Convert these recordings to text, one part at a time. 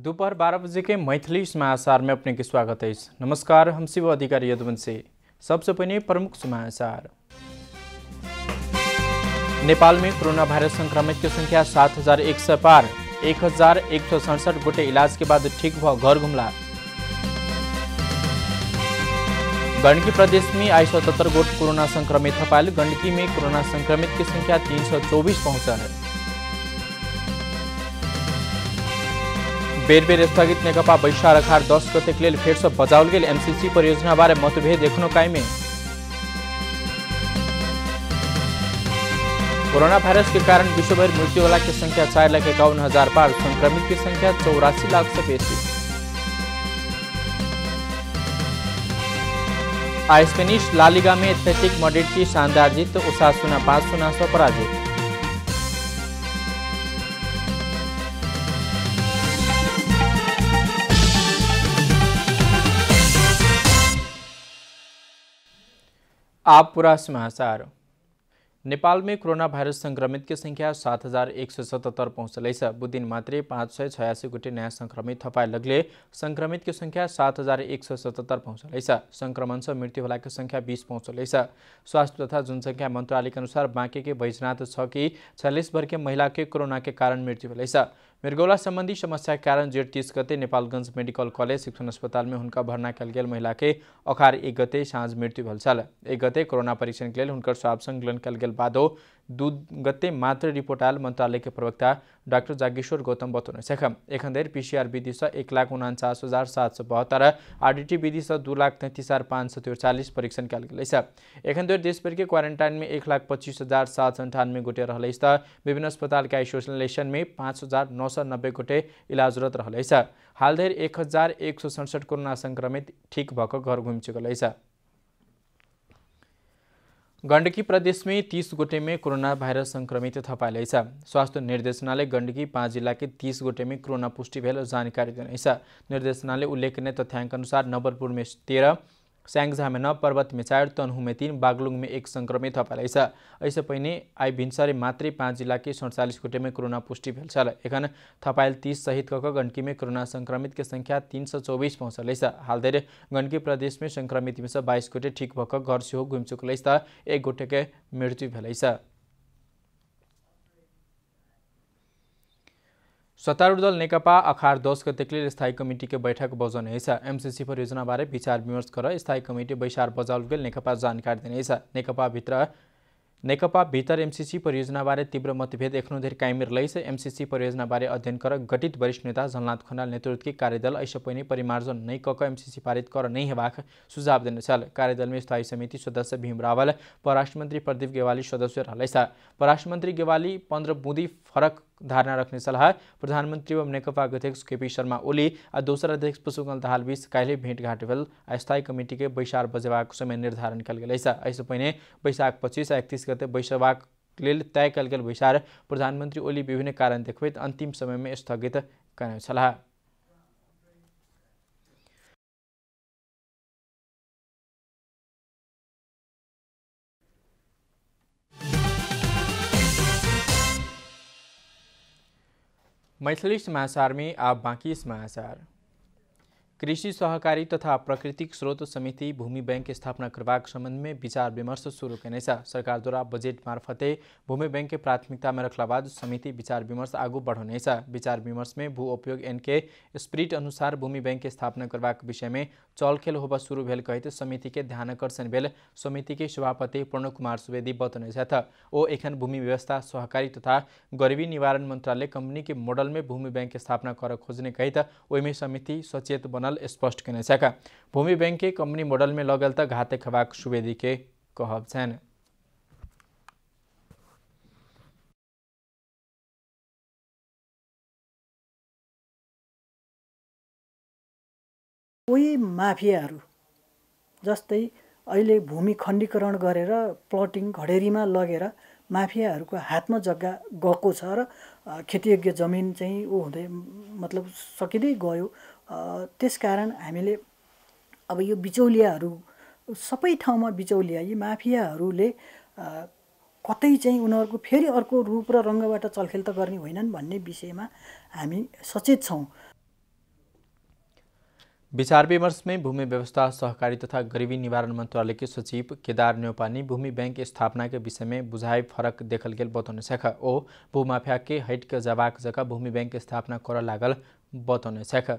दोपहर 12 बजे के मैथिली समाचार में अपने के स्वागत है। नमस्कार, हम शिव अधिकारी यदुवंशी। सबसे पहले प्रमुख समाचार। नेपाल में कोरोना वायरस संक्रमित की संख्या 7,100 पार। 1,167 गोटे इलाज के बाद ठीक भ घर घुमला। गंडकी प्रदेश में आई 77 गोट कोरोना संक्रमित थपाल। गंडकी में कोरोना संक्रमित की संख्या 324 पहुंचा है। बेर स्थगित नेकपा वैशाख अखार 10 गते के लिए फिर से बजाउल गेल एमसीसी परियोजना बारे मतभेद देखनो कायमे। कोरोना वायरस के कारण विश्वभर मृत्यु वाला की संख्या 4,51,000 पार। संक्रमित की संख्या 84 लाख से बेसी। स्पेनिश ला लीगा में एथलेटिक मैड्रिड की शानदार जीत। ओसासुना 5-0 से पराजित। आप पूरा समाचार। नेपाल में कोरोना वायरस संक्रमित की संख्या 7,177 पहुंचल। बुधदिन मात्रै 586 गोटे नयाँ संक्रमित थपाए लगले संक्रमित की संख्या 7,177 पहुंचल। संक्रमण से मृत्यु होला की संख्या 20 पहुंचल। स्वास्थ्य तथा जनसंख्या मंत्रालय के अनुसार बाँकी के बैजनाथ 6 की 46 वर्ष के महिला के कोरोना के कारण मृत्यु भेल। मृगौला संबंधी समस्या के कारण जेठ 30 गते नेपालगंज मेडिकल कॉलेज शिक्षण अस्पताल में उनका भर्ना कल गेल महिला के अखार 1 गते साँझ मृत्यु भेल छल। 1 गते कोरोना परीक्षण के लिए उनकर स्वाब संकलन कल गेल बादो 2 गते मात्र रिपोर्ट आयल। मंत्रालय के प्रवक्ता डॉक्टर जागेश्वर गौतम बतौने एखन देर पीसीआर विधि से 1,49,772, आरडीटी विधि से 2,33,543 परीक्षण कल गेल। एखन देर देशभर के क्वारंटाइन में 1,25,798 गोटे रहल। विभिन्न अस्पताल के आइसोलेशन में 5,990 गोटे इलाजरत रहल। हाल देर 1,167 कोरोना संक्रमित ठीक भक घर घुम चुकल। गंडकी प्रदेश में 30 गोटे में कोरोना वायरस संक्रमित थपाइल। स्वास्थ्य निर्देशनालय गंडकी 5 जिला के 30 गोटे में कोरोना पुष्टि भेल जानकारी देने। निर्देशनालय उल्लेखनीय तथ्यांक अनुसार नवलपुर में 13, स्याङ्जा में 9, पर्वत में 4, तनहु में 3, बागलुङ में 1 संक्रमित थपाइल। ऐसे पहिने आई भिनसरे मात्रै 5 जिला के 47 गोटे में कोरोना पुष्टि भेल छल। एखन थपाइल 30 सहित कक गंडकी में कोरोना संक्रमित की संख्या 324 पहुंचल। हाल देर गंडकी प्रदेश में संक्रमित में से 22 गोटे ठीक भक घर से घुम चुकल। 1 गोटे के मृत्यु भेल। सत्तारूढ़ दल नेकपा अखार 10 गते के लिए स्थायी कमिटी के बैठक बजाउने। एमसीसी परियोजना बारे विचार विमर्श कर स्थायी कमिटी बैसार बजाउल गेल नेकपा जानकारी देने। नेकपा भीतर एमसीसी परियोजना बारे तीव्र मतभेद एखनो देर कायम रह। एमसीसी परियोजना बारे अध्ययन कर गठित वरिष्ठ नेता झलनाथ खनाल नेतृत्व की कार्यदल ऐसे पहिने परिमार्जन नहीं कक एमसीसी पारित कर नहीं हेबाक सुझाव देने छल। कार्यदल में स्थायी समिति सदस्य भीम रावल, परराष्ट्र मंत्री प्रदीप गेवाली सदस्य रहल। परराष्ट्र मंत्री गेवाली 15 बुँदी फरक धारणा रखने सलाह। प्रधानमंत्री एवं नेकपा अध्यक्ष केपी शर्मा ओली और दोसर अध्यक्ष पुष्पकमल दाहाल बीच काल्हि भेंटघाट भेल। स्थायी कमिटी के बैसार बजेबाक समय निर्धारण कल गेल। ऐसे पहिने बैशाख 25 और 31 गते बैसबाक लेल तय कल गेल बैसार प्रधानमंत्री ओली विभिन्न कारण देखबैत अंतिम समय में स्थगित करने सलाह। मैथिली समाचार में आप बाकी समाचार। कृषि सहकारी तथा प्राकृतिक स्रोत समिति भूमि बैंक की स्थापना करवाक संबंध में विचार विमर्श शुरू करने। सरकार द्वारा बजेट मार्फते भूमि बैंक के प्राथमिकता में रखला बाद समिति विचार विमर्श आगू बढ़ने। विचार विमर्श में भू उपयोग एनके स्प्रिट अनुसार भूमि बैंक की स्थापना करवाक विषय में चलखेल होबा शुरू भेल कहते समिति के ध्यानकर्षण भेल। समिति के सभापति पूर्ण कुमार सुवेदी बतौने ओ एखन भूमि व्यवस्था सहकारी तथा गरीबी निवारण मंत्रालय कंपनी के मॉडल में भूमि बैंक की स्थापना कर खोजने कहते ओहिमे समिति सचेत बनल स्पष्ट करने सका। भूमि बैंक के कंपनी मॉडल में लगल त घाते खबाक सुवेदी के कहब छन्। कोही माफियाहरू जस्तै अहिले भूमि खण्डीकरण गरेर प्लटिङ घडेरीमा लगेर माफियाहरूको हातमा जग्गा गएको छ र खेतीयोग्य जमिन चाहिँ हुँदै मतलब सकिँदै गयो। त्यसकारण हामीले अब यो बिचौलियाहरू सबै ठाउँमा बिचौलिया यी माफियाहरूले कतै चाहिँ उनीहरूको फेरि अर्को रूप र रङ्गबाट चलखेल त गर्ने होइनन् भन्ने विषयमा हामी सचेत छौँ। विचार विमर्श में भूमि व्यवस्था सहकारी तथा गरीबी निवारण मंत्रालय के सचिव केदार न्यौपानी भूमि बैंक स्थापना के विषय में बुझाई फरक देखल गेल बतौने छेख। ओ भूमाफिया के हट के जबाक जगह भूमि बैंक स्थापना कर लागल बतौने छेख।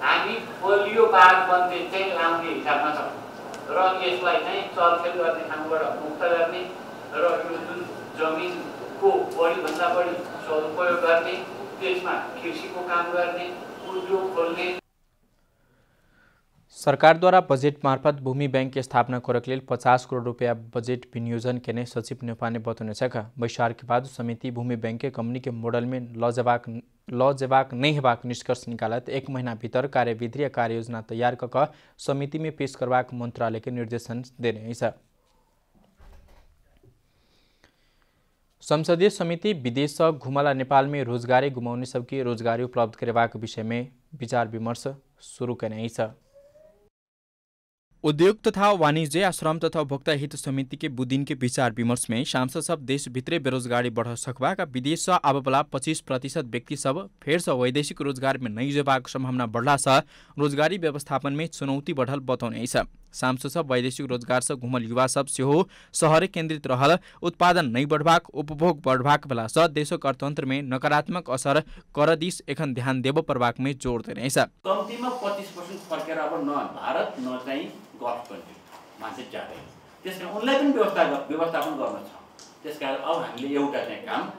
हामी बलियो बार बन्दी चाहिँ लाउने हिसाबमा छ र यसलाई चाहिँ चलखेल गर्ने ठाउँबाट मुक्त गर्ने र यो जुन जमिनको बढीभन्दा बढी सदुपयोग गर्ने त्यसमा कृषिको काम गर्ने उद्योग खोल्ने। सरकारद्वारा बजेट मार्फत भूमि बैंक स्थापना करक लेल 50 करोड़ रुपया बजेट विनियोजन केने सचिव न्यौपाने बतौने छेख। बैसार के बाद समिति भूमि बैंक के कंपनी के मॉडल में लजेबाक नहीं हेबाक निष्कर्ष निकालत 1 महीना भीतर कार्यविधि कार्ययोजना तैयार कऽ समिति में पेश करबाक मंत्रालय के निर्देशन देने छ। संसदीय समिति विदेश से घुमला नेपाल में रोजगारी गुमाउने सबके रोजगारी उपलब्ध करबाक विषय में विचार विमर्श शुरू करने छ। उद्योग तथा वाणिज्य श्रम तथा उपभोक्ता हित समिति के बुदिन के विचार विमर्श में सांसद सब देश भित्रै बेरोजगारी बढ़ सकबा का विदेश से आबला 25% व्यक्ति सब फेर से वैदेशिक रोजगार में नहीं जेबाक संभावना बढ़ला से रोजगारी व्यवस्थापन में चुनौती बढ़ल बतौने छ। सांसद सब वैदेशिक रोजगार से घुमल युवा सब सेहो शहरे केन्द्रित रहल उत्पादन नहीं बढ़बाक उपभोग बढ़बाक बेला से देशक अर्थतंत्र में नकारात्मक असर कर दिस एखन ध्यान देव परबाक में जोड़ देने छ। कम्तीमा 25% फर्केर अब न भारत न चाहिँ गल्फ कन्ट्री मान्छे ज्यादै त्यसकारण उनलाई पनि व्यवस्थापन गर्न छ। त्यसकारण अब हामीले एउटा चाहिँ काम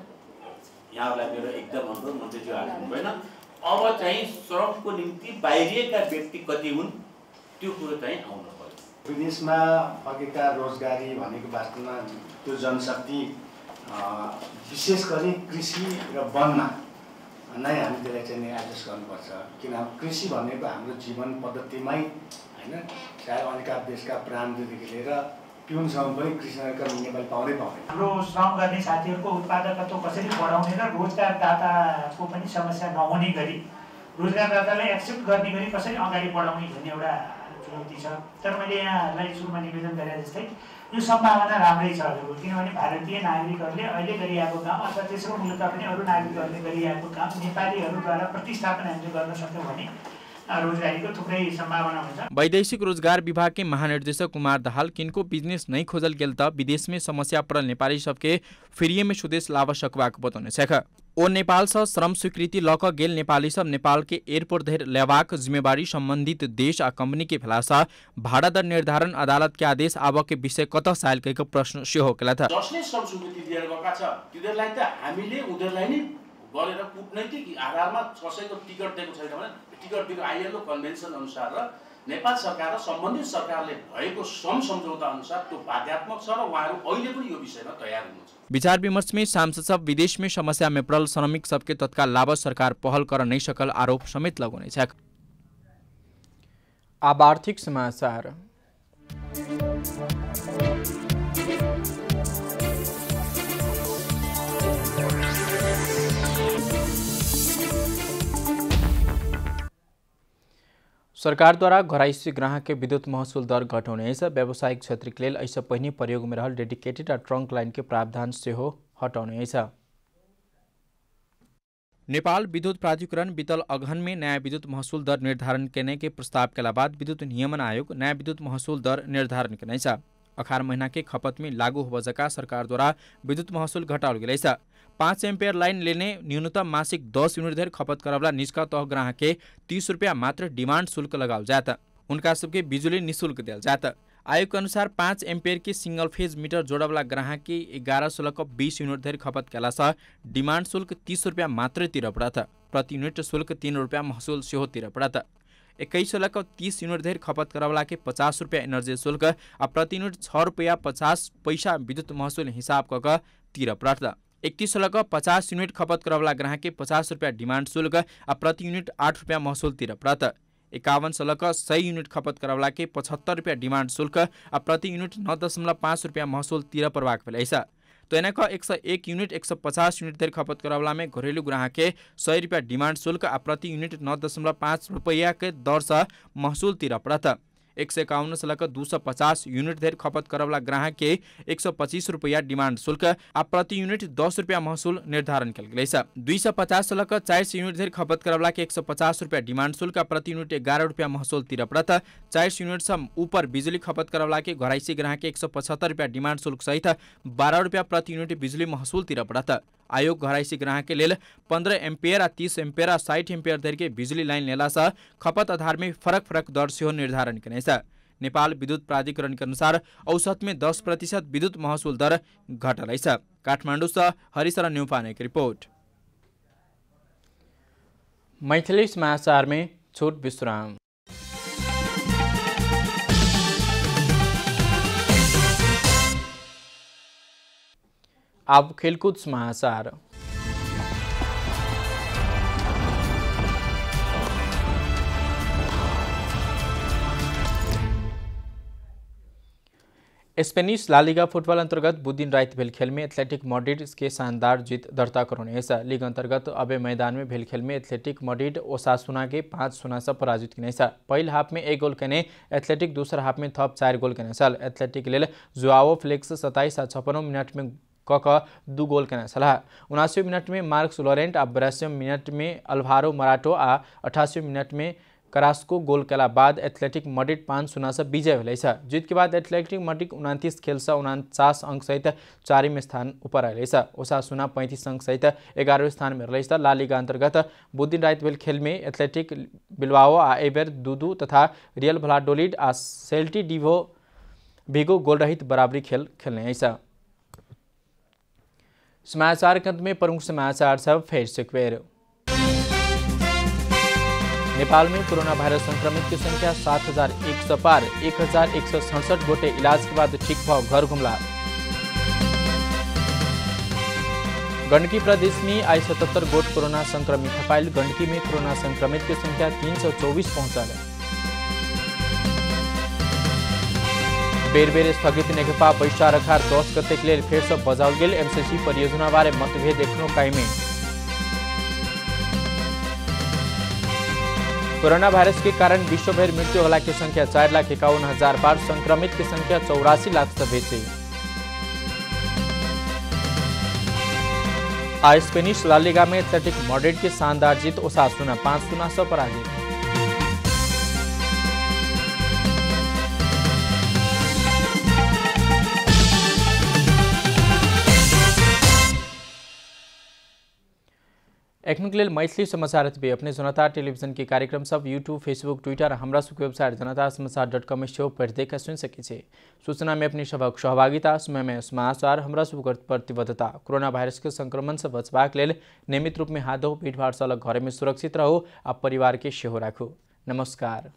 यहाँलाई मेरो एकदम अनुरोध मन्त्रीज्यू हाल्नु भएन। अब चाहिँ श्रमको निम्ति बाहिरिएका व्यक्ति कति हुन् त्यो कुरो चाहिँ आउनु पर्यो। विदेशमा फर्केका रोजगारी भनेको वास्तवमा त्यो जनशक्ति विशेष गरी कृषि र वनमा नै हामी त्यसलाई चाहिँ एडजस्ट गर्नुपर्छ। किनभने कृषि भनेको हाम्रो जीवन पद्धतिमै हैन, चाहे अनेका देशका प्रान्तदेखि लिएर पिउनसम्म पनि कृषिका नेपाली पाउँदै पाउँदैन। हाम्रो श्रम गर्ने साथीहरूको उत्पादकत्व कसरी बढाउने र रोजगारदाताको पनि समस्या नहुने गरी रोजगारदातालाई एक्सेप्ट गर्ने गरी कसरी अगाडि बढाउने भन्ने एउटा चुनौती छ। तर मैले यहाँहरूलाई सुरुमा निवेदन गरे जस्तै यो सम्भावना राम्रै छ हजुर, किनभने भारतीय नागरिकहरूले अहिले गरिरहेको काम अथवा तेस्रो मुलुकका पनि अरू नागरिकहरूले गरिरहेको काम नेपालीहरूद्वारा प्रतिस्थापन हामीले गर्न सक्यौँ भने रोजगारीको थुप्रै सम्भावना हुन्छ। वैदेशिक रोजगार विभाग के महानिर्देशक कुमार दाहाल किनको बिजनेस नहीं खोजल गेल त विदेश में समस्या पड़ल नेपाली सबके फिरिये में स्वदेश लाव सकबाक बतौने छेख। ओ नेपाल से श्रम स्वीकृति लक गेल नेपाली सब नेपाल के एयरपोर्ट धरि लेबाक जिम्मेवारी संबंधित देश आ कंपनी के भेलासा भाड़ा दर निर्धारण अदालत के आदेश आब के विषय कत साल के प्रश्न सेहो केला था। जसले श्रम स्वीकृति दिएर गएका छ तिनीहरूलाई त हामीले उनीहरूलाई नै गरेर कूटनैतिक आधारमा कसैको टिकट दिएको छैन भने टिकट दिएको आइएलओ कन्भेन्सन अनुसार र नेपाल सरकार र सम्बन्धित सरकारले भएको श्रम सम्झौता अनुसार त्यो बाध्यात्मक छ र उहाँहरू अहिले पनि यो विषयमा तयार हुनुहुन्छ। विचार विमर्श में सांसद सब विदेश में समस्या में पड़ल श्रमिक सबके तत्काल लाभ सरकार पहल कर नहीं सकल आरोप समेत लगौने छ। अब आर्थिक समाचार। सरकारद्वारा घरायसी ग्राहक के विद्युत महसूल दर घटाउने छ। व्यावसायिक क्षेत्र के लेल ऐसा पहिने प्रयोग में रहल डेडिकेटेड और ट्रंक लाइन के प्रावधान सेहो हटाउने छ। नेपाल विद्युत प्राधिकरण बीतल अगहन में नया विद्युत महसूल दर निर्धारण करने के प्रस्ताव के बाद विद्युत नियमन आयोग नया विद्युत महसूल दर निर्धारण करने छ। अखार महीना के खपत में लागू होबजका सरकार द्वारा विद्युत महसूल घटाओल गेल छ। 5 एम्पियर लाइन लेने न्यूनतम मासिक 10 यूनिट धरि खपत करवला निष्का तह ग्राहक के 30 रुपया मात्र डिमांड शुल्क लगाओल जाता। उनका सबके बिजुली निःशुल्क दिया जाता। आयोग के अनुसार 5 एम्पियर के सिंगल फेज मीटर जोड़वला ग्राहक के 1116 20 यूनिट धरि खपत कैला से डिमांड शुल्क 30 रुपया मात्र तिर पड़त। प्रति यूनिट शुल्क 3 रुपया महसूल सेहो तिर पड़त। 21 30 यूनिट धरि खपत करवला के 50 रुपया एनर्जी शुल्क और प्रति यूनिट 6 रुपया 50 पैसा विद्युत महसूल हिसाब कऽ तिर पड़त। 31 50 यूनिट खपत करवला ग्राहक के 50 रुपया डिमांड शुल्क और प्रति यूनिट 8 रुपया महसूल तिर पड़त। 51 100 यूनिट खपत करवला के 75 रुपया डिमांड शुल्क और प्रति यूनिट 9.5 रुपया महसूल तिर परवाक भेलै छ। तो ऐनक 101 यूनिट 150 यूनिट धरि खपत करावला में घरेलू ग्राहक के 100 रुपया डिमांड शुल्क आ प्रति यूनिट 9.5 रुपया के दर से महसूल तिर पड़त। 151 से लेकर 250 यूनिट धरि खपत करवला ग्राहक के 125 रुपया डिमांड शुल्क आ प्रति यूनिट 10 रुपया महसूल निर्धारण कल गई है। 250 से लेकर 400 यूनिट धरि खपत करवला के 150 रुपया डिमांड शुल्क आ प्रति यूनिट 11 रुपया महसूल तिर पड़त। 400 यूनिट से ऊपर बिजली खपत करवला के घराइसी ग्राहक के 175 रुपया डिमांड शुल्क सहित 12 रुपया प्रति यूनिट बिजली महसूल तिर पड़त। आयोग घराइसी ग्राहक के लेल 15 एम्पियर आ 30 एम्पियर आ 60 एम्पियर धरि के बिजली लाइन लेला से खपत आधार में फरक दर से निर्धारण कने छ। नेपाल विद्युत प्राधिकरण के अनुसार औसत में 10% विद्युत महसूल दर घटलै छ। काठमाडौँ से हरिशरण न्यूपाने की रिपोर्ट। मैथिली समाचार में छोट विश्राम। अब खेलकूद समाचार। स्पेनिश ला लिगा फुटबॉल अंतर्गत बुधदिन रात भेल खेल में एथलेटिक मैड्रिड के शानदार जीत दर्ता करने है। लीग अंतर्गत अबे मैदान में भेल खेल में एथलेटिक मैड्रिड ओसासुना के 5-0 से पराजित किने छ। पहिल हाफ में 1 गोल केने एथलेटिक दूसरा हाफ में थप 4 गोल केने छ। एथलेटिक लेल जुआओ फ्लेक्स 27 आ 56 मिनट में कक 2 गोल केने छलाह। 79 मिनट में मार्क्स लोरेंट आ 82 मिनट में अल्भारो मराटो आ 88 मिनट में करास्को गोल केला बाद एथलेटिक मैड्रिड 5-0 से विजय भेलै छ। जीत के बाद एथलेटिक मैड्रिड 29 खेल से 49 अंक सहित 4वें स्थान ऊपर आइलै छ। ओसासुना 35 अंक सहित 11वें स्थान में रहलै छ। ला लिगा अंतर्गत बुधदिन रात भेल खेल में एथलेटिक बिल्बाओ आ एबेर 2-2 तथा रियल भलाडोलिड आ सेल्टी डिवो भिगो गोल रहित बराबरी खेल खेलने छ। समाचार के अंत में प्रमुख समाचार सब फिर से एक बेर। नेपाल में कोरोना वायरस संक्रमित की संख्या 7,100 पार। 1,167 गोटे इलाज के बाद ठीक भाव घर घुमला। गंडकी प्रदेश में आई 77 गोट कोरोना संक्रमित पाइल। गंडकी में कोरोना संक्रमित की संख्या 324 पहुंचल। बेर स्थगित नेकपा वैशारखार 10 गते के लिए फिर से बजाओल गेल। एमसीसी परियोजना बारे मतभेद एखनो कायमे। कोरोना वायरस के कारण विश्वभर मृत्यु होला की संख्या 4,51,000 पार। संक्रमित की संख्या 84 लाख से बेसी। आज स्पेनिश ला लिगा में एथलेटिक मैड्रिड की शानदार जीत। ओसासुना 5-0 से पराजित। एखन के लिए मैथिली समाचार भी अपने जनता टेलीविजन के कार्यक्रम सब यूट्यूब फेसबुक ट्विटर हमरा सबके वेबसाइट जनतासमाचार.com में शो पर देख सुन सके छे। सूचना में अपनी सबक सहभागिता समय में समाचार हमरा सबके प्रतिबद्धता। कोरोना वायरस के संक्रमण से बचबाक लेल नियमित रूप में हाथ धो भीड़ भाड़ से अलग घर में सुरक्षित रहो आ परिवार के सेहो राखू। नमस्कार।